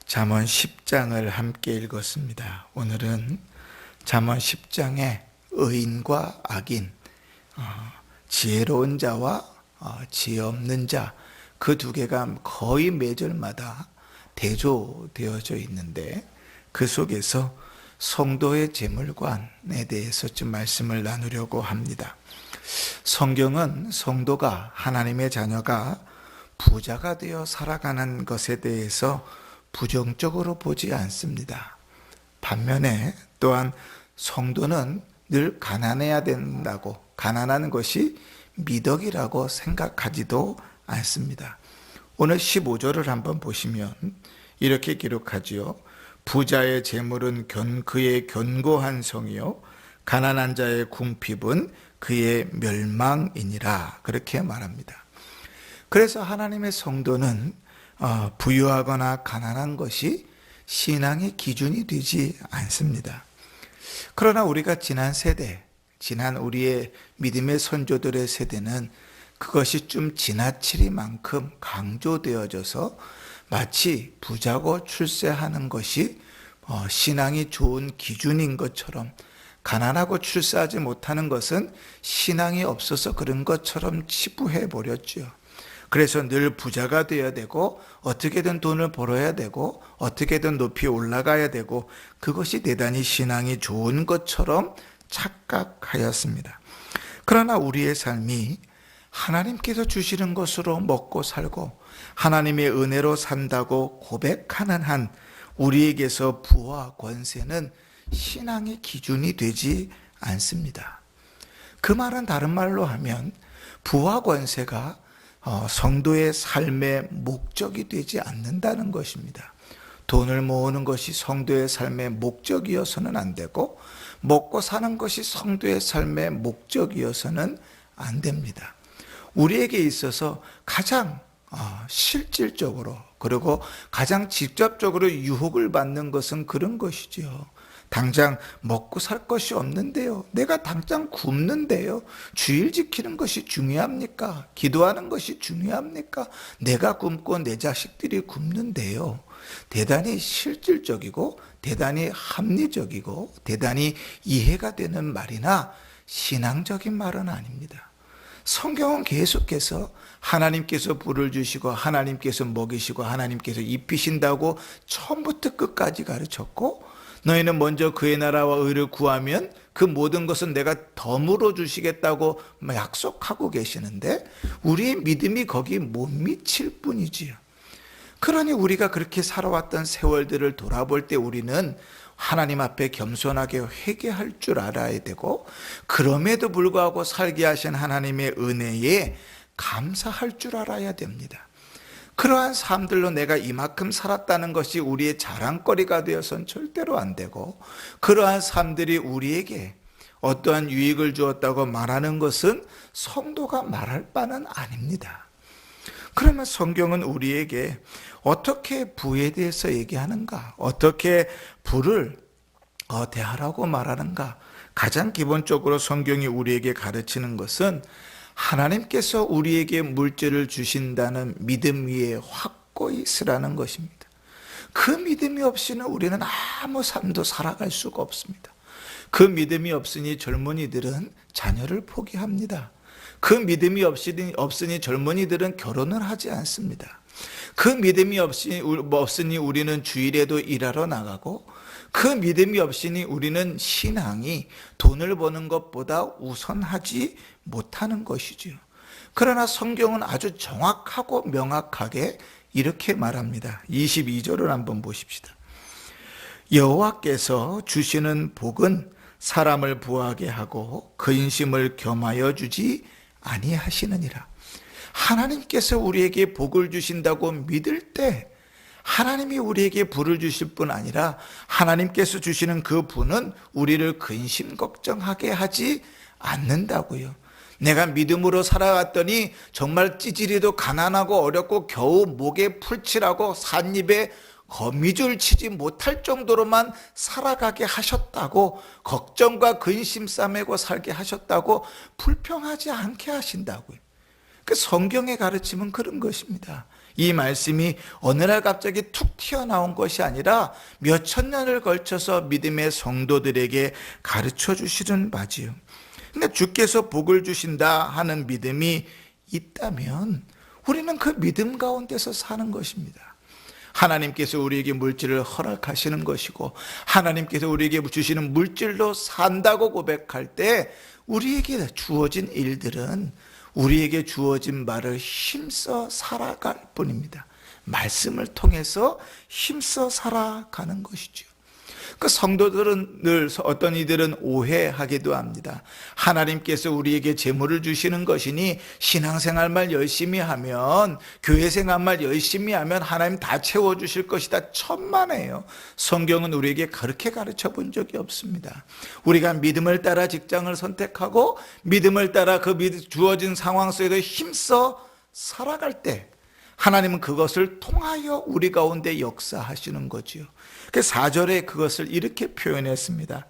잠언 10장을 함께 읽었습니다. 오늘은 잠언 10장의 의인과 악인, 지혜로운 자와 지혜 없는 자, 그 두 개가 거의 매절마다 대조되어져 있는데, 그 속에서 성도의 재물관에 대해서 좀 말씀을 나누려고 합니다. 성경은 성도가, 하나님의 자녀가 부자가 되어 살아가는 것에 대해서 부정적으로 보지 않습니다. 반면에 또한 성도는 늘 가난해야 된다고, 가난한 것이 미덕이라고 생각하지도 않습니다. 오늘 15절을 한번 보시면 이렇게 기록하지요. 부자의 재물은 그의 견고한 성이요 가난한 자의 궁핍은 그의 멸망이니라, 그렇게 말합니다. 그래서 하나님의 성도는 부유하거나 가난한 것이 신앙의 기준이 되지 않습니다. 그러나 우리가 지난 우리의 믿음의 선조들의 세대는 그것이 좀 지나치리만큼 강조되어져서 마치 부자고 출세하는 것이 신앙이 좋은 기준인 것처럼, 가난하고 출세하지 못하는 것은 신앙이 없어서 그런 것처럼 치부해 버렸죠. 그래서 늘 부자가 되어야 되고, 어떻게든 돈을 벌어야 되고, 어떻게든 높이 올라가야 되고, 그것이 대단히 신앙이 좋은 것처럼 착각하였습니다. 그러나 우리의 삶이 하나님께서 주시는 것으로 먹고 살고 하나님의 은혜로 산다고 고백하는 한 우리에게서 부와 권세는 신앙의 기준이 되지 않습니다. 그 말은 다른 말로 하면 부와 권세가 성도의 삶의 목적이 되지 않는다는 것입니다. 돈을 모으는 것이 성도의 삶의 목적이어서는 안 되고, 먹고 사는 것이 성도의 삶의 목적이어서는 안 됩니다. 우리에게 있어서 가장 실질적으로, 그리고 가장 직접적으로 유혹을 받는 것은 그런 것이죠. 당장 먹고 살 것이 없는데요, 내가 당장 굶는데요, 주일 지키는 것이 중요합니까? 기도하는 것이 중요합니까? 내가 굶고 내 자식들이 굶는데요. 대단히 실질적이고 대단히 합리적이고 대단히 이해가 되는 말이나 신앙적인 말은 아닙니다. 성경은 계속해서 하나님께서 불을 주시고 하나님께서 먹이시고 하나님께서 입히신다고 처음부터 끝까지 가르쳤고, 너희는 먼저 그의 나라와 의를 구하면 그 모든 것은 내가 덤으로 주시겠다고 약속하고 계시는데, 우리의 믿음이 거기 못 미칠 뿐이지요. 그러니 우리가 그렇게 살아왔던 세월들을 돌아볼 때 우리는 하나님 앞에 겸손하게 회개할 줄 알아야 되고, 그럼에도 불구하고 살게 하신 하나님의 은혜에 감사할 줄 알아야 됩니다. 그러한 삶들로 내가 이만큼 살았다는 것이 우리의 자랑거리가 되어서는 절대로 안 되고, 그러한 삶들이 우리에게 어떠한 유익을 주었다고 말하는 것은 성도가 말할 바는 아닙니다. 그러면 성경은 우리에게 어떻게 부에 대해서 얘기하는가, 어떻게 부를 대하라고 말하는가? 가장 기본적으로 성경이 우리에게 가르치는 것은 하나님께서 우리에게 물질을 주신다는 믿음 위에 확고히 서라는 것입니다. 그 믿음이 없이는 우리는 아무 삶도 살아갈 수가 없습니다. 그 믿음이 없으니 젊은이들은 자녀를 포기합니다. 그 믿음이 없으니 젊은이들은 결혼을 하지 않습니다. 그 믿음이 없으니 우리는 주일에도 일하러 나가고, 그 믿음이 없으니 우리는 신앙이 돈을 버는 것보다 우선하지 못하는 것이죠. 그러나 성경은 아주 정확하고 명확하게 이렇게 말합니다. 22절을 한번 보십시다. 여호와께서 주시는 복은 사람을 부하게 하고 근심을 겸하여 주지 아니하시느니라. 하나님께서 우리에게 복을 주신다고 믿을 때 하나님이 우리에게 부를 주실 뿐 아니라 하나님께서 주시는 그 부는 우리를 근심 걱정하게 하지 않는다고요. 내가 믿음으로 살아갔더니 정말 찌질이도 가난하고 어렵고 겨우 목에 풀칠하고 삿입에 거미줄 치지 못할 정도로만 살아가게 하셨다고, 걱정과 근심 싸매고 살게 하셨다고 불평하지 않게 하신다고요. 그 성경의 가르침은 그런 것입니다. 이 말씀이 어느 날 갑자기 툭 튀어나온 것이 아니라 몇 천 년을 걸쳐서 믿음의 성도들에게 가르쳐 주시는 바지요. 근데 주께서 복을 주신다 하는 믿음이 있다면 우리는 그 믿음 가운데서 사는 것입니다. 하나님께서 우리에게 물질을 허락하시는 것이고 하나님께서 우리에게 주시는 물질로 산다고 고백할 때 우리에게 주어진 일들은 우리에게 주어진 말을 힘써 살아갈 뿐입니다. 말씀을 통해서 힘써 살아가는 것이죠. 그 성도들은 늘 어떤 이들은 오해하기도 합니다. 하나님께서 우리에게 재물을 주시는 것이니 신앙생활만 열심히 하면, 교회생활만 열심히 하면 하나님 다 채워주실 것이다. 천만에요. 성경은 우리에게 그렇게 가르쳐 본 적이 없습니다. 우리가 믿음을 따라 직장을 선택하고 믿음을 따라 그 주어진 상황 속에서 힘써 살아갈 때 하나님은 그것을 통하여 우리 가운데 역사하시는 거지요. 그 4절에 그것을 이렇게 표현했습니다.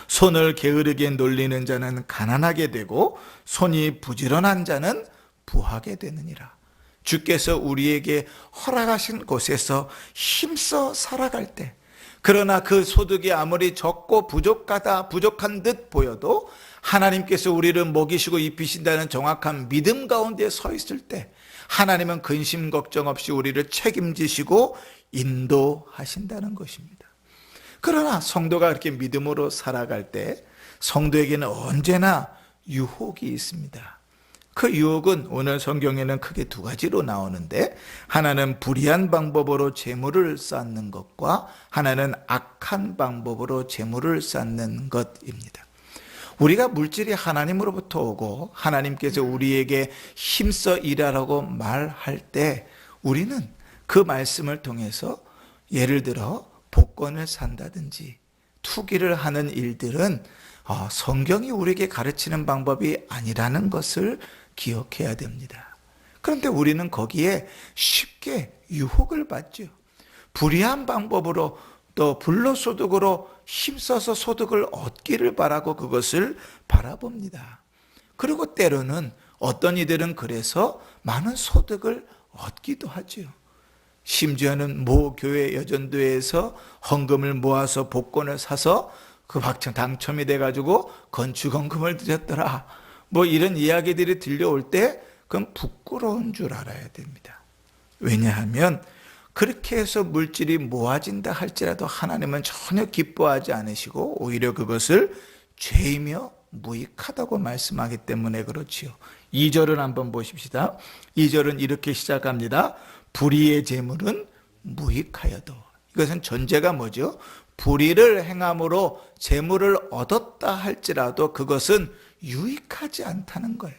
손을 게으르게 놀리는 자는 가난하게 되고 손이 부지런한 자는 부하게 되느니라. 주께서 우리에게 허락하신 곳에서 힘써 살아갈 때, 그러나 그 소득이 아무리 적고 부족한 듯 보여도 하나님께서 우리를 먹이시고 입히신다는 정확한 믿음 가운데 서 있을 때 하나님은 근심 걱정 없이 우리를 책임지시고 인도하신다는 것입니다. 그러나 성도가 그렇게 믿음으로 살아갈 때 성도에게는 언제나 유혹이 있습니다. 그 유혹은 오늘 성경에는 크게 두 가지로 나오는데, 하나는 불의한 방법으로 재물을 쌓는 것과 하나는 악한 방법으로 재물을 쌓는 것입니다. 우리가 물질이 하나님으로부터 오고 하나님께서 우리에게 힘써 일하라고 말할 때 우리는 그 말씀을 통해서 예를 들어 복권을 산다든지 투기를 하는 일들은 성경이 우리에게 가르치는 방법이 아니라는 것을 기억해야 됩니다. 그런데 우리는 거기에 쉽게 유혹을 받죠. 불의한 방법으로 또 불로소득으로 힘써서 소득을 얻기를 바라고 그것을 바라봅니다. 그리고 때로는 어떤 이들은 그래서 많은 소득을 얻기도 하죠. 심지어는 모 교회 여전도에서 헌금을 모아서 복권을 사서 그 당첨이 돼가지고 건축헌금을 드렸더라, 뭐 이런 이야기들이 들려올 때 그건 부끄러운 줄 알아야 됩니다. 왜냐하면 그렇게 해서 물질이 모아진다 할지라도 하나님은 전혀 기뻐하지 않으시고 오히려 그것을 죄이며 무익하다고 말씀하기 때문에 그렇지요. 2절을 한번 보십시다. 2절은 이렇게 시작합니다. 불의의 재물은 무익하여도. 이것은 전제가 뭐죠? 불의를 행함으로 재물을 얻었다 할지라도 그것은 유익하지 않다는 거예요.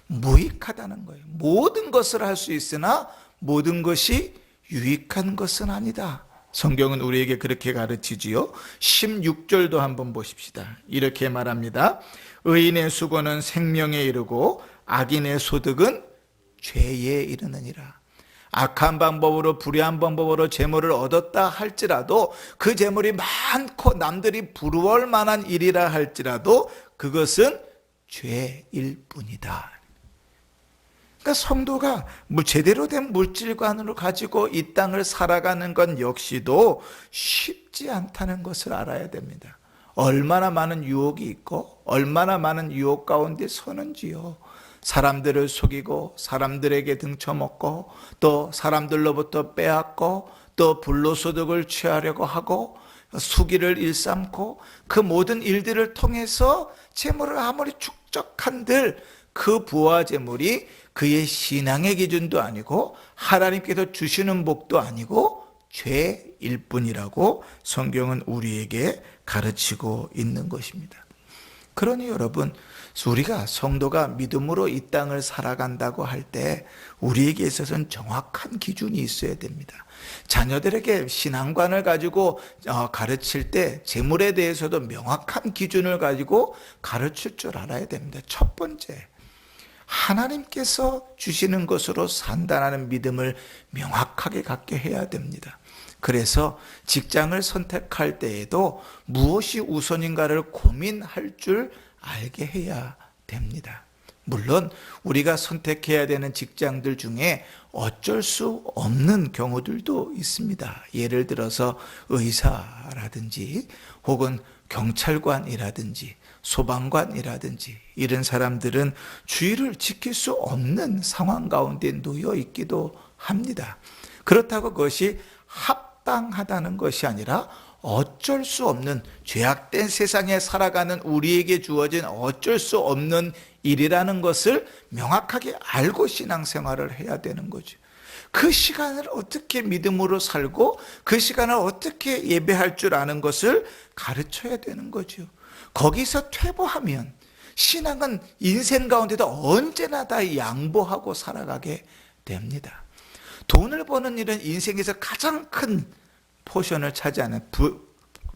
무익하다는 거예요. 모든 것을 할 수 있으나 모든 것이 유익한 것은 아니다. 성경은 우리에게 그렇게 가르치지요. 16절도 한번 보십시다. 이렇게 말합니다. 의인의 수고는 생명에 이르고 악인의 소득은 죄에 이르느니라. 악한 방법으로 불의한 방법으로 재물을 얻었다 할지라도 그 재물이 많고 남들이 부러워할 만한 일이라 할지라도 그것은 죄일 뿐이다. 그러니까 성도가 제대로 된 물질관으로 가지고 이 땅을 살아가는 건 역시도 쉽지 않다는 것을 알아야 됩니다. 얼마나 많은 유혹이 있고 얼마나 많은 유혹 가운데 서는지요. 사람들을 속이고 사람들에게 등쳐먹고 또 사람들로부터 빼앗고 또 불로소득을 취하려고 하고 수기를 일삼고 그 모든 일들을 통해서 재물을 아무리 축적한들 그 부와 재물이 그의 신앙의 기준도 아니고 하나님께서 주시는 복도 아니고 죄일 뿐이라고 성경은 우리에게 가르치고 있는 것입니다. 그러니 여러분, 우리가 성도가 믿음으로 이 땅을 살아간다고 할 때 우리에게 있어서는 정확한 기준이 있어야 됩니다. 자녀들에게 신앙관을 가지고 가르칠 때 재물에 대해서도 명확한 기준을 가지고 가르칠 줄 알아야 됩니다. 첫 번째, 하나님께서 주시는 것으로 산다는 믿음을 명확하게 갖게 해야 됩니다. 그래서 직장을 선택할 때에도 무엇이 우선인가를 고민할 줄 알게 해야 됩니다. 물론 우리가 선택해야 되는 직장들 중에 어쩔 수 없는 경우들도 있습니다. 예를 들어서 의사라든지 혹은 경찰관이라든지 소방관이라든지 이런 사람들은 주의를 지킬 수 없는 상황 가운데 놓여 있기도 합니다. 그렇다고 그것이 합당하다는 것이 아니라 어쩔 수 없는, 죄악된 세상에 살아가는 우리에게 주어진 어쩔 수 없는 일이라는 것을 명확하게 알고 신앙생활을 해야 되는 거죠. 그 시간을 어떻게 믿음으로 살고 그 시간을 어떻게 예배할 줄 아는 것을 가르쳐야 되는 거죠. 거기서 퇴보하면 신앙은 인생 가운데도 언제나 다 양보하고 살아가게 됩니다. 돈을 버는 일은 인생에서 가장 큰 포션을 차지하는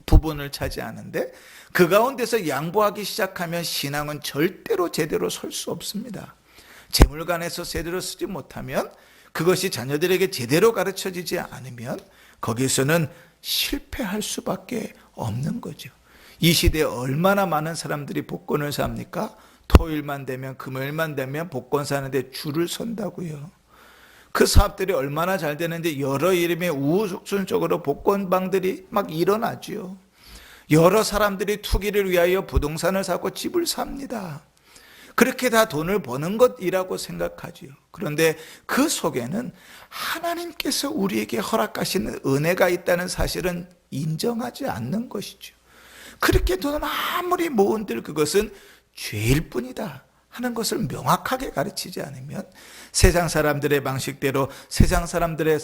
부분을 차지하는데, 그 가운데서 양보하기 시작하면 신앙은 절대로 제대로 설 수 없습니다. 재물관에서 제대로 쓰지 못하면, 그것이 자녀들에게 제대로 가르쳐지지 않으면 거기서는 실패할 수밖에 없는 거죠. 이 시대에 얼마나 많은 사람들이 복권을 삽니까? 토요일만 되면, 금요일만 되면 복권 사는데 줄을 선다고요. 그 사업들이 얼마나 잘 되는데 여러 이름의 우후죽순적으로 복권방들이 막 일어나죠. 여러 사람들이 투기를 위하여 부동산을 사고 집을 삽니다. 그렇게 다 돈을 버는 것이라고 생각하지요. 그런데 그 속에는 하나님께서 우리에게 허락하시는 은혜가 있다는 사실은 인정하지 않는 것이죠. 그렇게 돈을 아무리 모은들 그것은 죄일 뿐이다 하는 것을 명확하게 가르치지 않으면 세상 사람들의 방식대로 세상 사람들의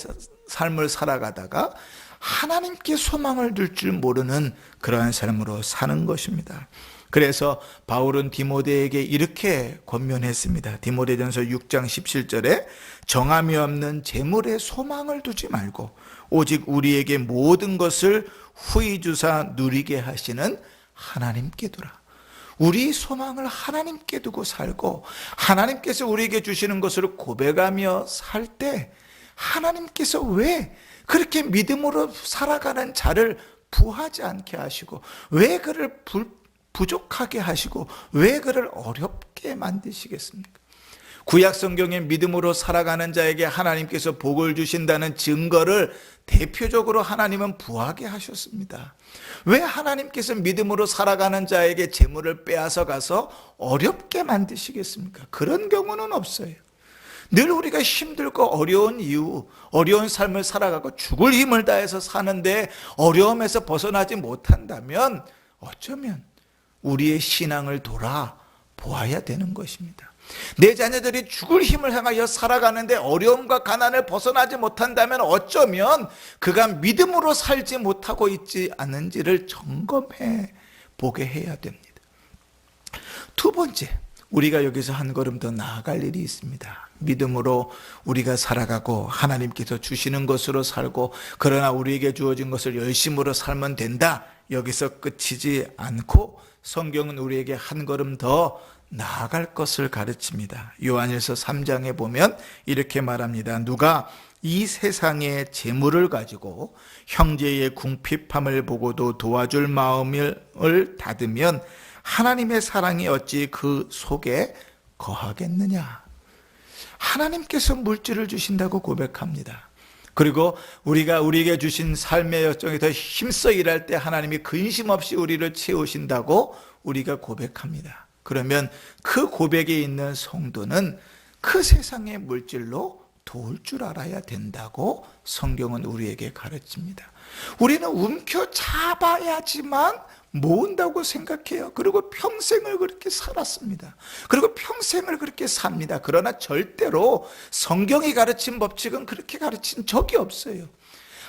삶을 살아가다가 하나님께 소망을 둘 줄 모르는 그러한 삶으로 사는 것입니다. 그래서 바울은 디모데에게 이렇게 권면했습니다. 디모데전서 6장 17절에 정함이 없는 재물에 소망을 두지 말고 오직 우리에게 모든 것을 후히 주사 누리게 하시는 하나님께 두라. 우리 소망을 하나님께 두고 살고 하나님께서 우리에게 주시는 것을 고백하며 살 때 하나님께서 왜 그렇게 믿음으로 살아가는 자를 부하지 않게 하시고 왜 그를 부족하게 하시고 왜 그를 어렵게 만드시겠습니까? 구약 성경에 믿음으로 살아가는 자에게 하나님께서 복을 주신다는 증거를 대표적으로 하나님은 부하게 하셨습니다. 왜 하나님께서 믿음으로 살아가는 자에게 재물을 빼앗아 가서 어렵게 만드시겠습니까? 그런 경우는 없어요. 늘 우리가 힘들고 어려운 이유, 어려운 삶을 살아가고 죽을 힘을 다해서 사는데 어려움에서 벗어나지 못한다면 어쩌면 우리의 신앙을 돌아보아야 되는 것입니다. 내 자녀들이 죽을 힘을 향하여 살아가는데 어려움과 가난을 벗어나지 못한다면 어쩌면 그가 믿음으로 살지 못하고 있지 않은지를 점검해 보게 해야 됩니다. 두 번째, 우리가 여기서 한 걸음 더 나아갈 일이 있습니다. 믿음으로 우리가 살아가고 하나님께서 주시는 것으로 살고 그러나 우리에게 주어진 것을 열심으로 살면 된다. 여기서 끝이지 않고 성경은 우리에게 한 걸음 더 나아갈 것을 가르칩니다. 요한일서 3장에 보면 이렇게 말합니다. 누가 이 세상의 재물을 가지고 형제의 궁핍함을 보고도 도와줄 마음을 닫으면 하나님의 사랑이 어찌 그 속에 거하겠느냐. 하나님께서 물질을 주신다고 고백합니다. 그리고 우리가 우리에게 주신 삶의 여정에 더 힘써 일할 때 하나님이 근심 없이 우리를 채우신다고 우리가 고백합니다. 그러면 그 고백에 있는 성도는 그 세상의 물질로 도울 줄 알아야 된다고 성경은 우리에게 가르칩니다. 우리는 움켜잡아야지만 모은다고 생각해요. 그리고 평생을 그렇게 살았습니다. 그리고 평생을 그렇게 삽니다. 그러나 절대로 성경이 가르친 법칙은 그렇게 가르친 적이 없어요.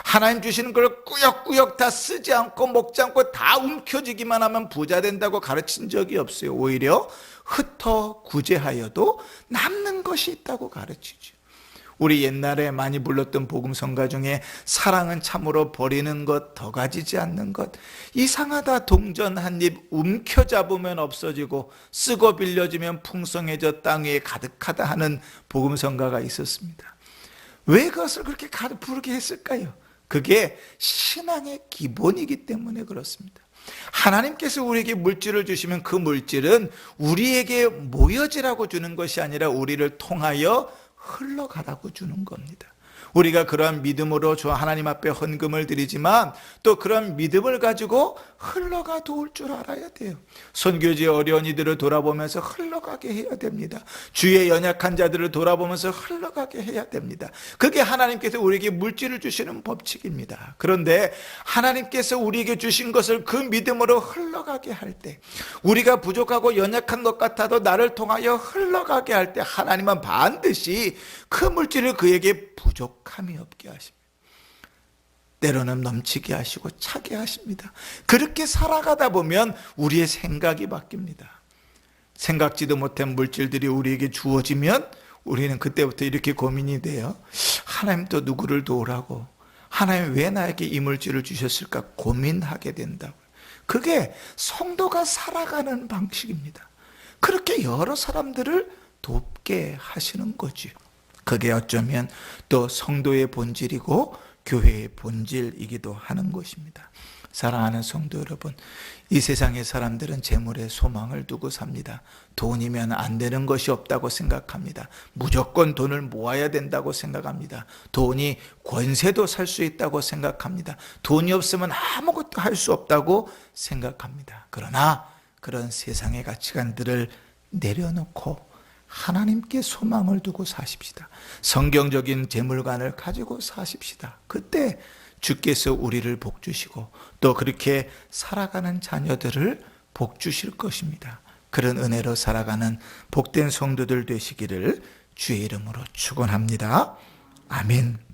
하나님 주시는 걸 꾸역꾸역 다 쓰지 않고 먹지 않고 다 움켜쥐기만 하면 부자 된다고 가르친 적이 없어요. 오히려 흩어 구제하여도 남는 것이 있다고 가르치죠. 우리 옛날에 많이 불렀던 복음성가 중에 사랑은 참으로 버리는 것 더 가지지 않는 것, 이상하다 동전 한 입 움켜잡으면 없어지고 쓰고 빌려주면 풍성해져 땅 위에 가득하다 하는 복음성가가 있었습니다. 왜 그것을 그렇게 부르게 했을까요? 그게 신앙의 기본이기 때문에 그렇습니다. 하나님께서 우리에게 물질을 주시면 그 물질은 우리에게 모여지라고 주는 것이 아니라 우리를 통하여 흘러가라고 주는 겁니다. 우리가 그러한 믿음으로 저 하나님 앞에 헌금을 드리지만 또 그런 믿음을 가지고 흘러가 도울 줄 알아야 돼요. 선교지의 어려운 이들을 돌아보면서 흘러가게 해야 됩니다. 주의 연약한 자들을 돌아보면서 흘러가게 해야 됩니다. 그게 하나님께서 우리에게 물질을 주시는 법칙입니다. 그런데 하나님께서 우리에게 주신 것을 그 믿음으로 흘러가게 할 때, 우리가 부족하고 연약한 것 같아도 나를 통하여 흘러가게 할 때 하나님은 반드시 그 물질을 그에게 부족함이 없게 하십니다. 때로는 넘치게 하시고 차게 하십니다. 그렇게 살아가다 보면 우리의 생각이 바뀝니다. 생각지도 못한 물질들이 우리에게 주어지면 우리는 그때부터 이렇게 고민이 돼요. 하나님 또 누구를 도우라고, 하나님 왜 나에게 이 물질을 주셨을까 고민하게 된다고요. 그게 성도가 살아가는 방식입니다. 그렇게 여러 사람들을 돕게 하시는 거죠. 그게 어쩌면 또 성도의 본질이고 교회의 본질이기도 하는 것입니다. 사랑하는 성도 여러분, 이 세상의 사람들은 재물에 소망을 두고 삽니다. 돈이면 안 되는 것이 없다고 생각합니다. 무조건 돈을 모아야 된다고 생각합니다. 돈이 권세도 살 수 있다고 생각합니다. 돈이 없으면 아무것도 할 수 없다고 생각합니다. 그러나 그런 세상의 가치관들을 내려놓고 하나님께 소망을 두고 사십시다. 성경적인 재물관을 가지고 사십시다. 그때 주께서 우리를 복주시고 또 그렇게 살아가는 자녀들을 복주실 것입니다. 그런 은혜로 살아가는 복된 성도들 되시기를 주의 이름으로 축원합니다. 아멘.